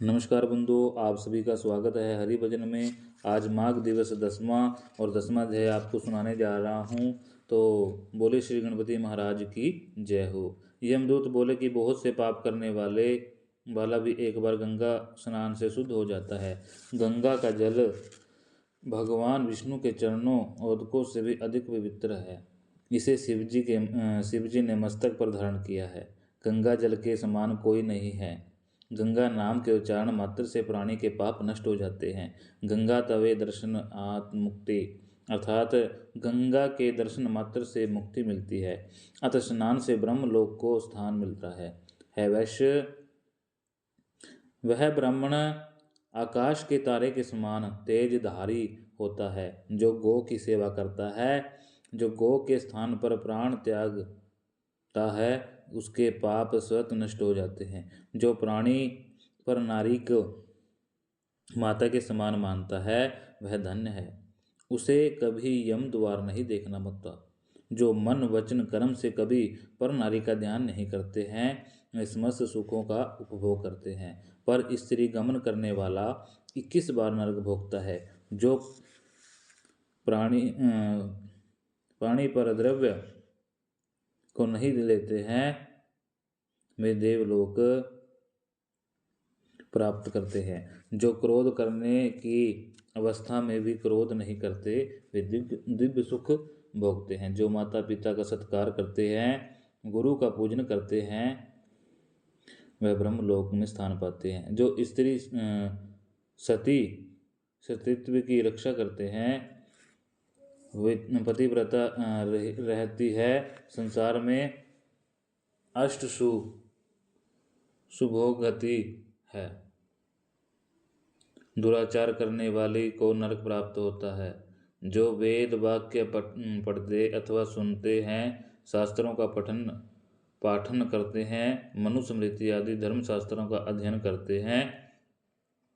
नमस्कार बंधुओं, आप सभी का स्वागत है हरि भजन में। आज माघ दिवस 10वां और 10वां अध्याय आपको सुनाने जा रहा हूँ। तो बोले श्री गणपति महाराज की जय हो। यमदूत बोले कि बहुत से पाप करने वाला भी एक बार गंगा स्नान से शुद्ध हो जाता है। गंगा का जल भगवान विष्णु के चरणों उदकों से भी अधिक पवित्र है। इसे शिवजी ने मस्तक पर धारण किया है। गंगा जल के समान कोई नहीं है। गंगा नाम के उच्चारण मात्र से प्राणी के पाप नष्ट हो जाते हैं। गंगा तवे दर्शन आत्मुक्ति, अर्थात गंगा के दर्शन मात्र से मुक्ति मिलती है। अतः स्नान से ब्रह्मलोक को स्थान मिलता है वैश्य। वह ब्राह्मण आकाश के तारे के समान तेजधारी होता है। जो गौ की सेवा करता है, जो गौ के स्थान पर प्राण त्यागता है, उसके पाप स्वतः नष्ट हो जाते हैं। जो प्राणी पर नारी को माता के समान मानता है, वह धन्य है। उसे कभी यम द्वार नहीं देखना पड़ता। जो मन वचन कर्म से कभी पर नारी का ध्यान नहीं करते हैं, समस्त सुखों का उपभोग करते हैं। पर स्त्री गमन करने वाला 21 बार नरक भोगता है। जो प्राणी पर द्रव्य को नहीं लेते हैं, वे देवलोक प्राप्त करते हैं। जो क्रोध करने की अवस्था में भी क्रोध नहीं करते, वे दिव्य सुख भोगते हैं। जो माता पिता का सत्कार करते हैं, गुरु का पूजन करते हैं, वह ब्रह्मलोक में स्थान पाते हैं। जो स्त्री सतीत्व की रक्षा करते हैं, वे पतिव्रता रहती है। संसार में अष्ट सुभोगति है। दुराचार करने वाली को नरक प्राप्त होता है। जो वेद वाक्य पढ़ते अथवा सुनते हैं, शास्त्रों का पाठन करते हैं, मनुस्मृति आदि धर्मशास्त्रों का अध्ययन करते हैं,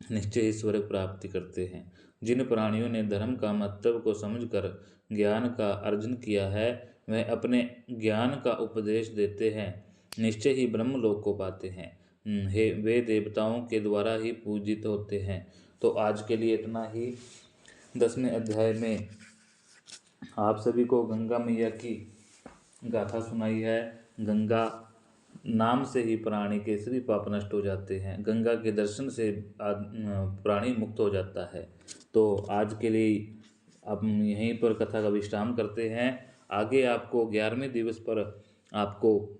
निश्चय ही स्वर्ग प्राप्ति करते हैं। जिन प्राणियों ने धर्म का महत्व को समझकर ज्ञान का अर्जन किया है, वह अपने ज्ञान का उपदेश देते हैं, निश्चय ही ब्रह्मलोक को पाते हैं। वे देवताओं के द्वारा ही पूजित होते हैं। तो आज के लिए इतना ही। 10वें अध्याय में आप सभी को गंगा मैया की गाथा सुनाई है। गंगा नाम से ही प्राणी के सभी पाप नष्ट हो जाते हैं। गंगा के दर्शन से प्राणी मुक्त हो जाता है। तो आज के लिए अब यहीं पर कथा का विश्राम करते हैं। आगे आपको 11वें दिवस पर आपको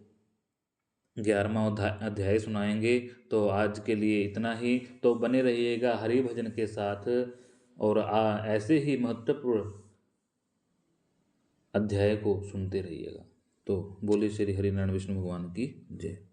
11वां अध्याय सुनाएंगे। तो आज के लिए इतना ही। तो बने रहिएगा हरि भजन के साथ और ऐसे ही महत्वपूर्ण अध्याय को सुनते रहिएगा। तो बोले श्री हरिनारायण विष्णु भगवान की जय।